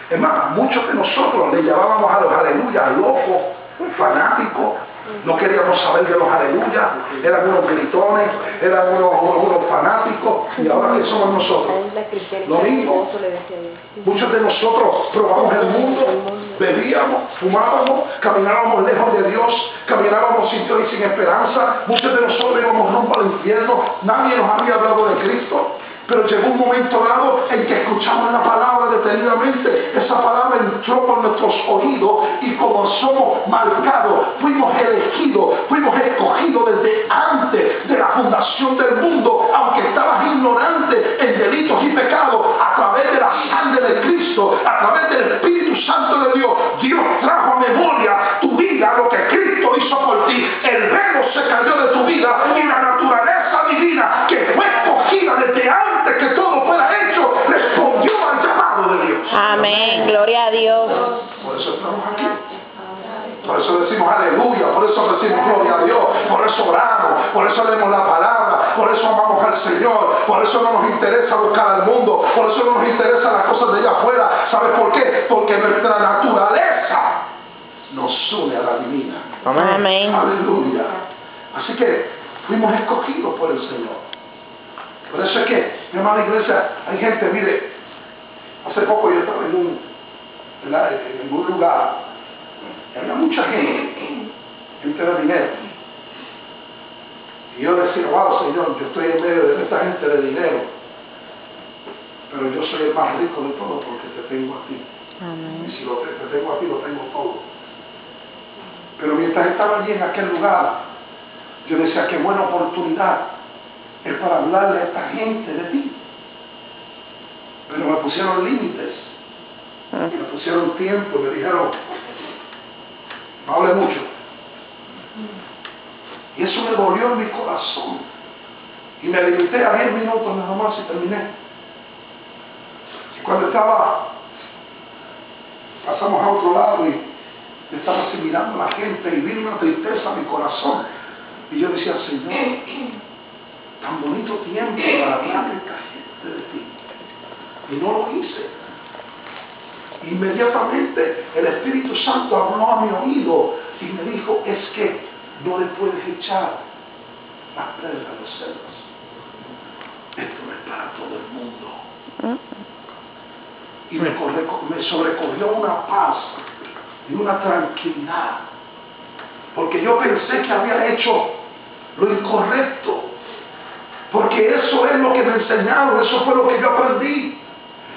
Es más, muchos de nosotros le llamábamos a los aleluyas locos, fanáticos. No queríamos saber de los aleluyas, eran unos gritones, eran unos fanáticos. Y ahora ¿qué somos nosotros? Lo mismo. Muchos de nosotros probamos el mundo, bebíamos, fumábamos, caminábamos lejos de Dios, caminábamos sin Dios y sin esperanza. Muchos de nosotros íbamos rumbo al infierno, nadie nos había hablado de Cristo. Pero llegó un momento dado en que escuchamos la palabra detenidamente. Esa palabra entró por nuestros oídos y como somos marcados, fuimos elegidos, fuimos escogidos desde antes de la fundación del mundo, aunque estabas ignorante en delitos y pecados, a través de la sangre de Cristo, a través del Espíritu Santo de Dios, Dios trajo a memoria tu vida, lo que Cristo hizo por ti. El velo se cayó de tu vida y la naturaleza divina que fue escogida desde antes que todo fuera hecho, respondió al llamado de Dios. Amén, gloria a Dios. Por eso estamos aquí. Por eso decimos aleluya, por eso decimos gloria a Dios, por eso oramos, por eso leemos la palabra, por eso amamos al Señor, por eso no nos interesa buscar al mundo, por eso no nos interesan las cosas de allá afuera. ¿Sabes por qué? Porque nuestra naturaleza nos une a la divina. Amén. Aleluya. Así que fuimos escogidos por el Señor. Por eso es que, mi amada iglesia, hay gente, mire, hace poco yo estaba en un lugar, y había mucha gente de dinero. Y yo decía, wow, Señor, yo estoy en medio de esta gente de dinero, pero yo soy el más rico de todos porque te tengo a ti. Amén. Y si te tengo a ti, lo tengo todo. Pero mientras estaba allí en aquel lugar, yo decía, qué buena oportunidad es para hablarle a esta gente de ti. Pero me pusieron límites, me pusieron tiempo, me dijeron, no hable mucho. Y eso me dolió en mi corazón. Y me limité a 10 minutos nada más y terminé. Y cuando pasamos a otro lado y estaba así mirando a la gente y vino una tristeza a mi corazón. Y yo decía, Señor, tan bonito tiempo para hablar a esta gente de ti. Y no lo hice. Inmediatamente el Espíritu Santo habló a mi oído y me dijo, es que no le puedes echar las piedras a los cerdos. Esto no es para todo el mundo. Y me sobrecogió una paz y una tranquilidad. Porque yo pensé que había hecho lo incorrecto. Porque eso es lo que me enseñaron, eso fue lo que yo aprendí.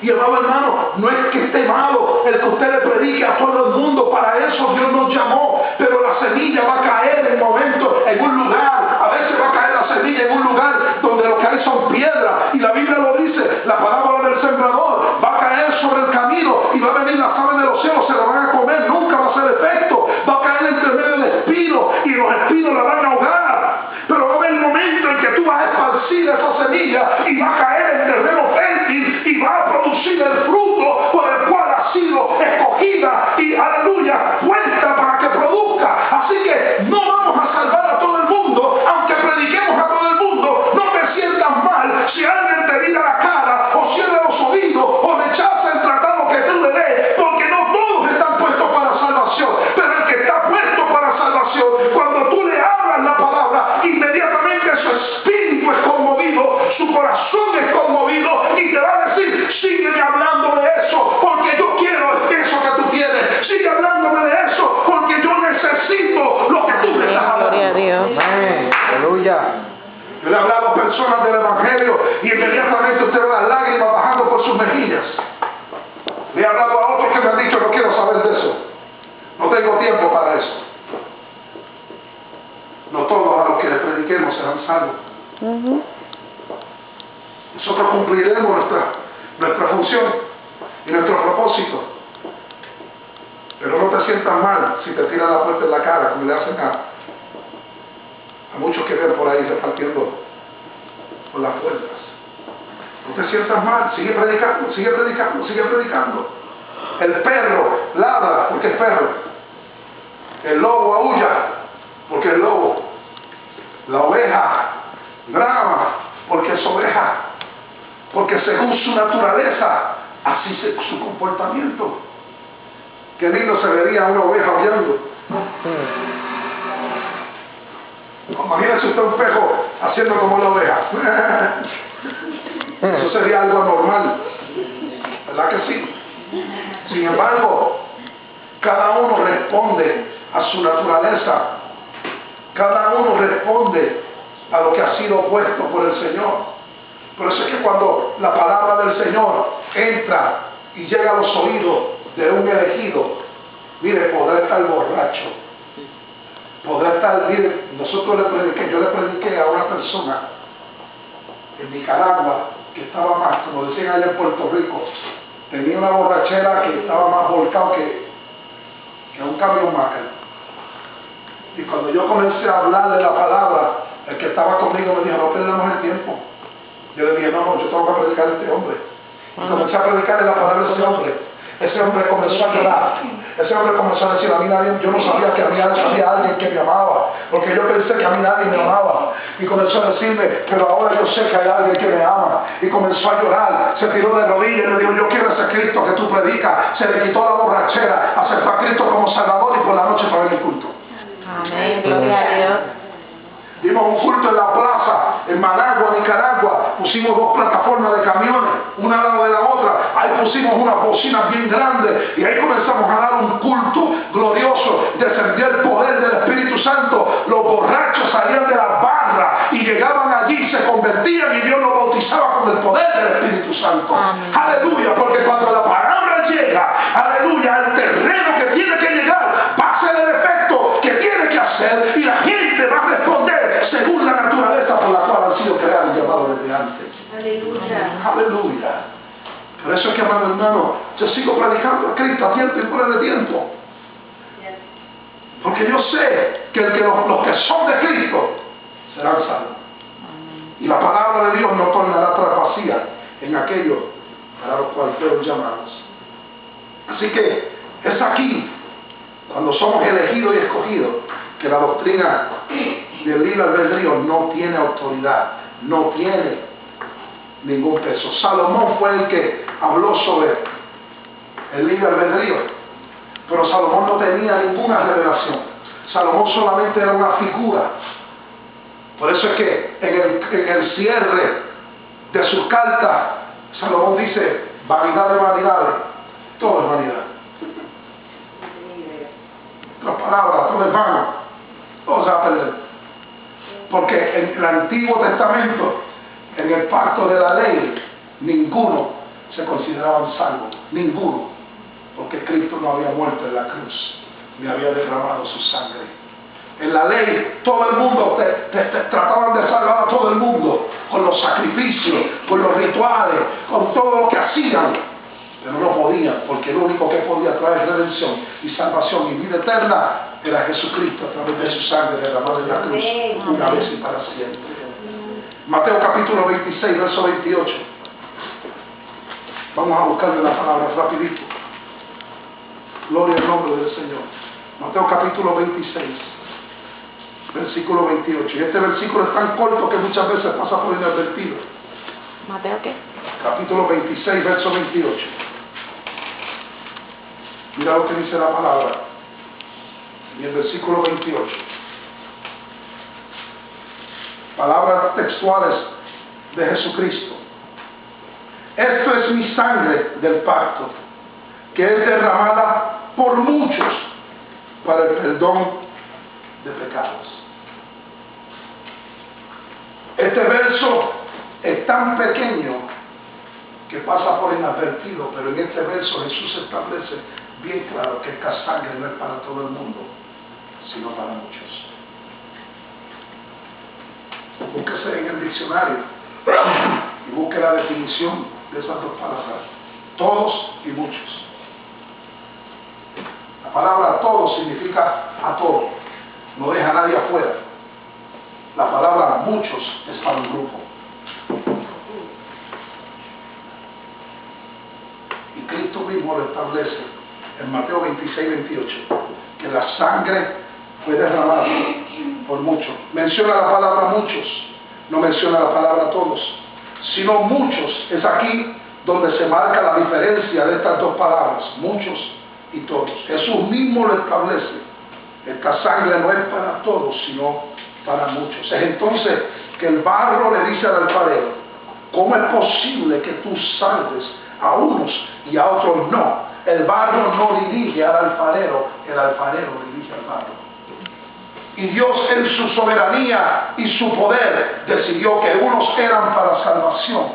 Y amado hermano, no es que esté malo el que usted le predique a todo el mundo, para eso Dios nos llamó, pero la semilla va a caer en momentos, en un lugar, a veces va a caer la semilla en un lugar donde lo que hay son piedras, y la Biblia lo dice, la parábola del sembrador, va a caer sobre el camino, y va a venir las aves de los cielos, se la van a comer, nunca va a hacer efecto, va a caer entre medio de espinos, y los espinos la van a ahogar, pero va a haber un momento en que tú vas a esparcir esa semilla, y va a caer en terreno fértil, y va a producir el fruto por el cual ha sido escogida y aleluya, puesta para que produzca. Así que no vamos a salvar a todo el mundo, aunque prediquemos a todo el mundo. No te sientas mal si alguien te mira la cara o cierra los oídos o rechaza el tratado que tú le des, porque no todos están puestos para salvación, pero el que está puesto para salvación, cuando tú le hablas la palabra, inmediatamente su espíritu es conmovido, su corazón es conmovido y te va a decir, sígueme hablándome de eso, porque yo quiero eso que tú tienes. Sigue hablándome de eso, porque yo necesito lo que tú me estás hablando. Gloria a Dios. Amén. Aleluya. Yo le he hablado a personas del Evangelio y inmediatamente usted ve las lágrimas bajando por sus mejillas. Le he hablado a otros que me han dicho, no quiero saber de eso. No tengo tiempo para eso. No todos a los que les prediquemos serán salvos. Nosotros cumpliremos nuestra función y nuestro propósito. Pero no te sientas mal si te tiran la puerta en la cara, como le hacen a muchos que ven por ahí repartiendo por las puertas. No te sientas mal, sigue predicando, sigue predicando, sigue predicando. El perro ladra porque es perro. El lobo aúlla porque es lobo. La oveja brama porque es oveja. Porque según su naturaleza Así su comportamiento. Qué lindo se vería una oveja aullando. Imagínese usted un pejo haciendo como la oveja. Eso sería algo anormal, ¿verdad que sí? Sin embargo, cada uno responde a su naturaleza. Cada uno responde a lo que ha sido puesto por el Señor. Por eso es que cuando la palabra del Señor entra y llega a los oídos de un elegido, mire, podrá estar borracho, podrá estar, mire, yo le prediqué a una persona en Nicaragua que estaba más, como decían allá en Puerto Rico, tenía una borrachera que estaba más volcado que un camión máquina. Y cuando yo comencé a hablar de la palabra, el que estaba conmigo me dijo, no perdamos el tiempo. Yo le dije, no, yo tengo que predicar a este hombre. Y comencé a predicar la palabra de ese hombre. Ese hombre comenzó a llorar. Ese hombre comenzó a decir, a mí nadie, yo no sabía que había alguien que me amaba, porque yo pensé que a mí nadie me amaba. Y comenzó a decirme, pero ahora yo sé que hay alguien que me ama. Y comenzó a llorar, se tiró de rodillas y me dijo, yo quiero ese Cristo que tú predicas. Se le quitó la borrachera, aceptó a Cristo como Salvador y por la noche fue a ver el culto. Amén, gloria a Dios. Dimos un culto en la plaza, en Managua, Nicaragua. Pusimos 2 plataformas de camiones, una al lado de la otra. Ahí pusimos unas bocinas bien grandes y ahí comenzamos a dar un culto glorioso. Descendió el poder del Espíritu Santo. Los borrachos salían de las barras y llegaban allí, se convertían y Dios los bautizaba con el poder del Espíritu Santo. Amén. Aleluya, porque cuando la palabra llega, aleluya, al terreno que tiene que llegar, va a hacer el efecto que tiene que hacer y la gente va a responder según la naturaleza por la cual han sido creados y llamados desde antes. Aleluya. Aleluya. Por eso es que, amado hermano, yo sigo predicando a Cristo a tiempo y fuera de tiempo. Porque yo sé que los que son de Cristo serán salvos. Y la palabra de Dios no tornará atrás vacía en aquellos para los cuales fueron llamados. Así que es aquí, cuando somos elegidos y escogidos, que la doctrina del libre albedrío no tiene autoridad, no tiene ningún peso. Salomón fue el que habló sobre el libre albedrío, pero Salomón no tenía ninguna revelación. Salomón solamente era una figura. Por eso es que en el cierre de sus cartas, Salomón dice, vanidad de vanidades, todo es vanidad. Las palabras, todo es vano, todo se va a perder. Porque en el Antiguo Testamento, en el pacto de la ley, ninguno se consideraba salvo, ninguno, porque Cristo no había muerto en la cruz, ni había derramado su sangre. En la ley, todo el mundo trataban de salvar a todo el mundo, con los sacrificios, con los rituales, con todo lo que hacían, pero no podían, porque el único que podía traer redención y salvación y vida eterna era Jesucristo a través de su sangre derramada en la cruz, una vez y para siempre. Mateo capítulo 26, verso 28. Vamos a buscarle la palabra rapidito. Gloria al nombre del Señor. Mateo capítulo 26, versículo 28. Y este versículo es tan corto que muchas veces pasa por inadvertido. ¿Mateo qué? Capítulo 26, verso 28. Mira lo que dice la palabra. Y el versículo 28. Palabras textuales de Jesucristo. Esto es mi sangre del pacto, que es derramada por muchos para el perdón de pecados. Este verso es tan pequeño que pasa por inadvertido, pero en este verso Jesús establece bien claro que esta sangre no es para todo el mundo, sino para muchos. Búsquese en el diccionario y busque la definición de esas dos palabras, todos y muchos. La palabra todos significa a todos, no deja a nadie afuera. La palabra muchos es para un grupo. Y Cristo mismo lo establece en Mateo 26, 28, que la sangre fue derramada por muchos. Menciona la palabra muchos, no menciona la palabra todos, sino muchos. Es aquí donde se marca la diferencia de estas dos palabras, muchos y todos. Jesús mismo lo establece. Esta sangre no es para todos, sino para muchos. Es entonces que el barro le dice al alfarero: ¿cómo es posible que tú salves a unos y a otros no? El barro no dirige al alfarero, el alfarero dirige al barro. Y Dios, en su soberanía y su poder, decidió que unos eran para salvación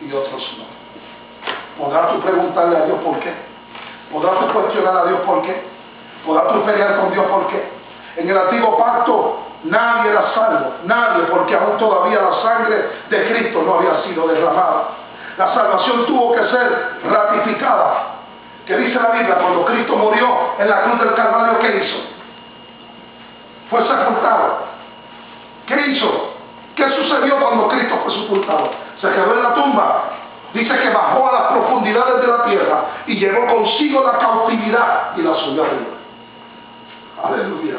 y otros no. ¿Podrás tú preguntarle a Dios por qué? ¿Podrás tú cuestionar a Dios por qué? ¿Podrás tú pelear con Dios por qué? En el antiguo pacto nadie era salvo, nadie, porque aún todavía la sangre de Cristo no había sido derramada. La salvación tuvo que ser ratificada. ¿Qué dice la Biblia? Cuando Cristo murió en la cruz del Calvario, ¿qué hizo? Fue sepultado. ¿Qué hizo? ¿Qué sucedió cuando Cristo fue sepultado? Se quedó en la tumba. Dice que bajó a las profundidades de la tierra y llevó consigo la cautividad y la subió arriba. Aleluya.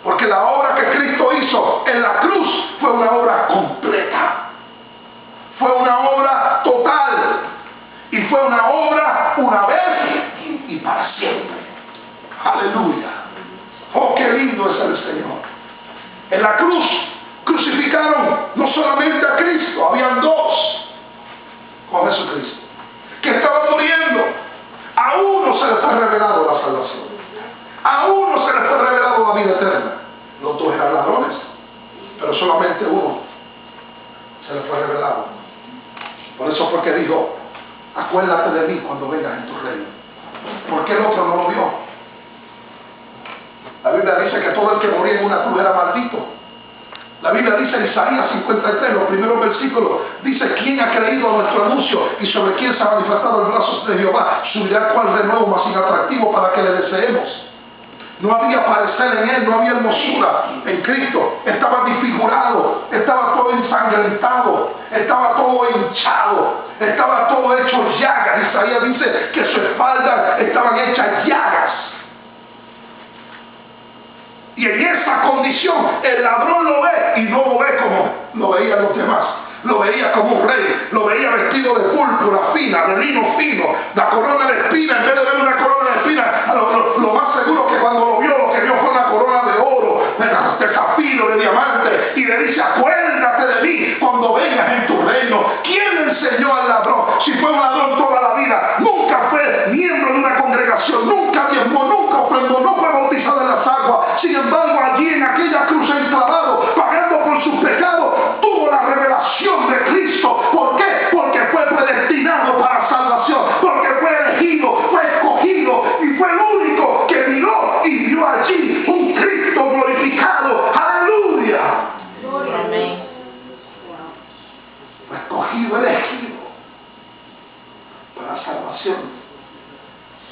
Porque la obra que Cristo hizo en la cruz fue una obra completa. Fue una obra total. Y fue una obra una vez y para siempre. Aleluya. Oh, qué lindo es el Señor. En la cruz crucificaron no solamente a Cristo, habían dos con Jesucristo que estaban muriendo. A uno se le fue revelado la salvación, a uno se le fue revelado la vida eterna. Los dos eran ladrones, pero solamente uno se le fue revelado. Por eso fue que dijo: acuérdate de mí cuando vengas en tu reino. Porque el otro no lo vio. La Biblia dice que todo el que moría en una cruz era maldito. La Biblia dice en Isaías 53, los primeros versículos, dice: ¿quién ha creído a nuestro anuncio? Y sobre quién se ha manifestado el brazo de Jehová. Subirá cual renuevo más inatractivo para que le deseemos. No había parecer en él, no había hermosura en Cristo. Estaba desfigurado, estaba todo ensangrentado, estaba todo hinchado, estaba todo hecho llagas. Isaías dice que sus espaldas estaban hechas llagas. Y en esa condición el ladrón lo ve, y no lo ve como lo veían los demás. Lo veía como un rey, lo veía vestido de púrpura fina, de lino fino, la corona de espina. En vez de ver una corona de espina, lo más seguro que cuando lo que vio fue una corona de oro, de zafiro, de diamante. Y le dice: acuérdate de mí cuando vengas en tu reino. ¿Quién enseñó al ladrón? Si fue un ladrón toda la vida, nunca fue miembro de una congregación, nunca diezmó, nunca ofrendó, no fue bautizado en las aguas. Sin embargo, allí en aquella cruz enclavado, pagando por sus pecados, tuvo la revelación de Cristo. ¿Por qué? Porque fue predestinado para salvación, porque fue elegido, fue escogido, y fue el único que miró y vio allí un Cristo glorificado. ¡Aleluya! Amén. Fue escogido, elegido para salvación.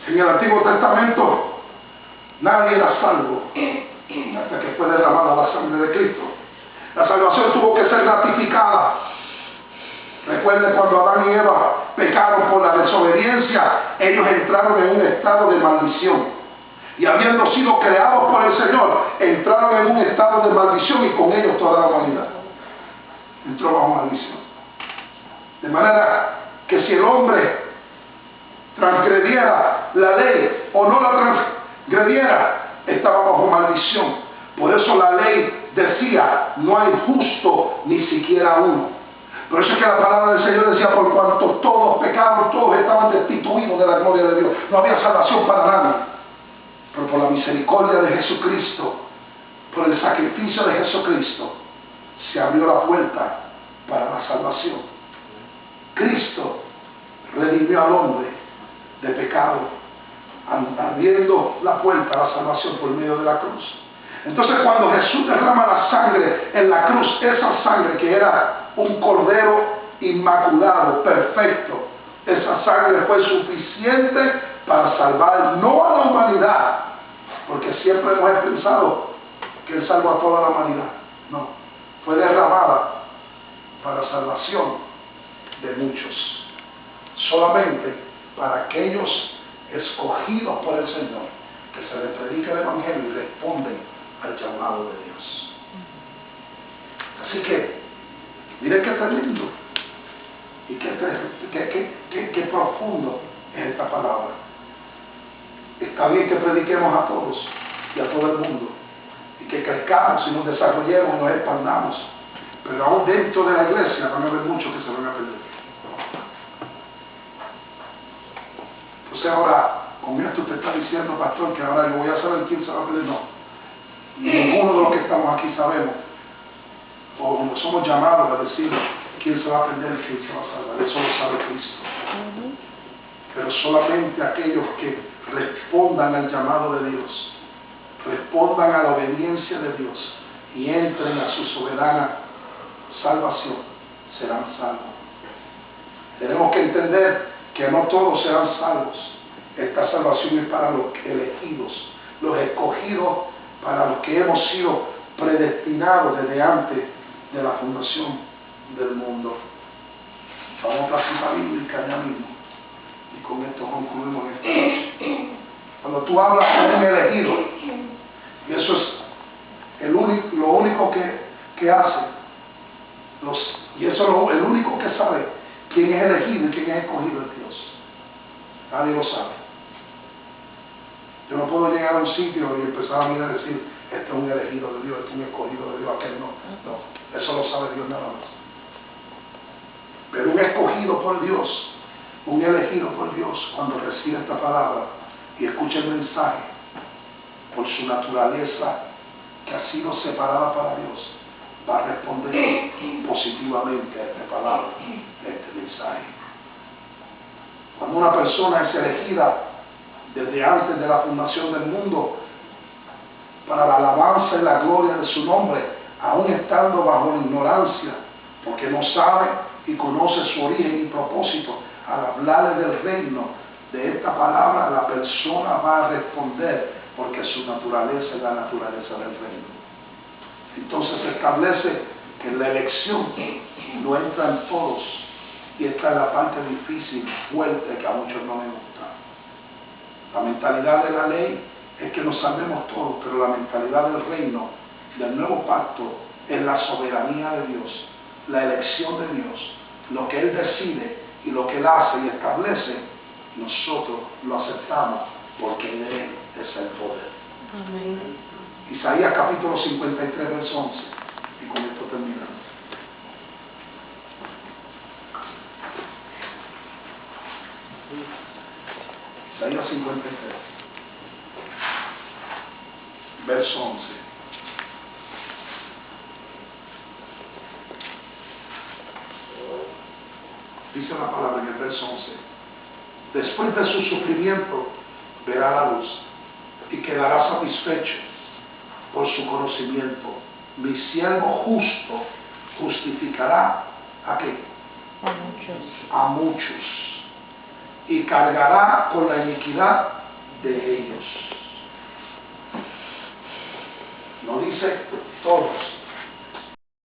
En el Antiguo Testamento nadie era salvo hasta que fue derramada la sangre de Cristo. La salvación tuvo que ser ratificada. Recuerden cuando Adán y Eva pecaron por la desobediencia, ellos entraron en un estado de maldición. Y habiendo sido creados por el Señor, entraron en un estado de maldición, y con ellos toda la humanidad entró bajo maldición. De manera que si el hombre transgrediera la ley o no la transgrediera, estaba bajo maldición. Por eso la ley decía: no hay justo ni siquiera uno. Por eso es que la palabra del Señor decía: por cuanto todos pecaron, todos estaban destituidos de la gloria de Dios. No había salvación para nadie. Pero por la misericordia de Jesucristo, por el sacrificio de Jesucristo, se abrió la puerta para la salvación. Cristo redimió al hombre de pecado, abriendo la puerta a la salvación por medio de la cruz. Entonces, cuando Jesús derrama la sangre en la cruz, esa sangre que era un cordero inmaculado, perfecto, esa sangre fue suficiente para salvar no a la humanidad, porque siempre hemos pensado que Él salva a toda la humanidad. No, fue derramada para salvación de muchos, solamente para aquellos escogidos por el Señor, que se les predica el Evangelio y responden al llamado de Dios. Así que, miren qué tan lindo. Y qué profundo es esta palabra. Está bien que prediquemos a todos y a todo el mundo, y que crezcamos y nos desarrollemos y nos expandamos, pero aún dentro de la iglesia van a haber muchos que se van a perder. Entonces ahora, con esto usted está diciendo, pastor, que ahora yo voy a saber quién se va a perder. No. Ninguno de los que estamos aquí sabemos, o no somos llamados a decir quién se va a perder y quién se va a salvar. Eso lo sabe Cristo. Pero solamente aquellos que respondan al llamado de Dios, respondan a la obediencia de Dios y entren a su soberana salvación, serán salvos. Tenemos que entender que no todos serán salvos. Esta salvación es para los elegidos, los escogidos, para los que hemos sido predestinados desde antes de la fundación del mundo. Vamos a la cita bíblica ya mismo, y con esto concluimos esta noche. Cuando tú hablas con un elegido, y eso es lo único que hace, y eso es el único que sabe quién es elegido y quién es escogido es Dios. Nadie lo sabe. Yo no puedo llegar a un sitio y empezar a mirar y decir, este es un elegido de Dios, este es un escogido de Dios, aquel no. No, eso lo sabe Dios nada más. Pero un escogido por Dios, un elegido por Dios, cuando recibe esta palabra y escucha el mensaje, por su naturaleza que ha sido separada para Dios, va a responder positivamente a esta palabra, a este mensaje. Cuando una persona es elegida desde antes de la fundación del mundo para la alabanza y la gloria de su nombre, aún estando bajo la ignorancia, porque no sabe y conoce su origen y propósito, al hablarle del reino, de esta palabra, la persona va a responder porque su naturaleza es la naturaleza del reino. Entonces se establece que la elección no entra en todos, y esta es la parte difícil, fuerte, que a muchos no les gusta. La mentalidad de la ley es que nos salvemos todos, pero la mentalidad del reino, del nuevo pacto, es la soberanía de Dios, la elección de Dios, lo que Él decide y lo que Él hace y establece, nosotros lo aceptamos porque en Él es el poder. Amén. Isaías capítulo 53, verso 11, y con esto terminamos. Isaías 53, verso 11. Dice la palabra en el verso 11: después de su sufrimiento verá la luz y quedará satisfecho por su conocimiento. Mi siervo justo justificará ¿a qué? A muchos. A muchos, y cargará con la iniquidad de ellos. No dice todos,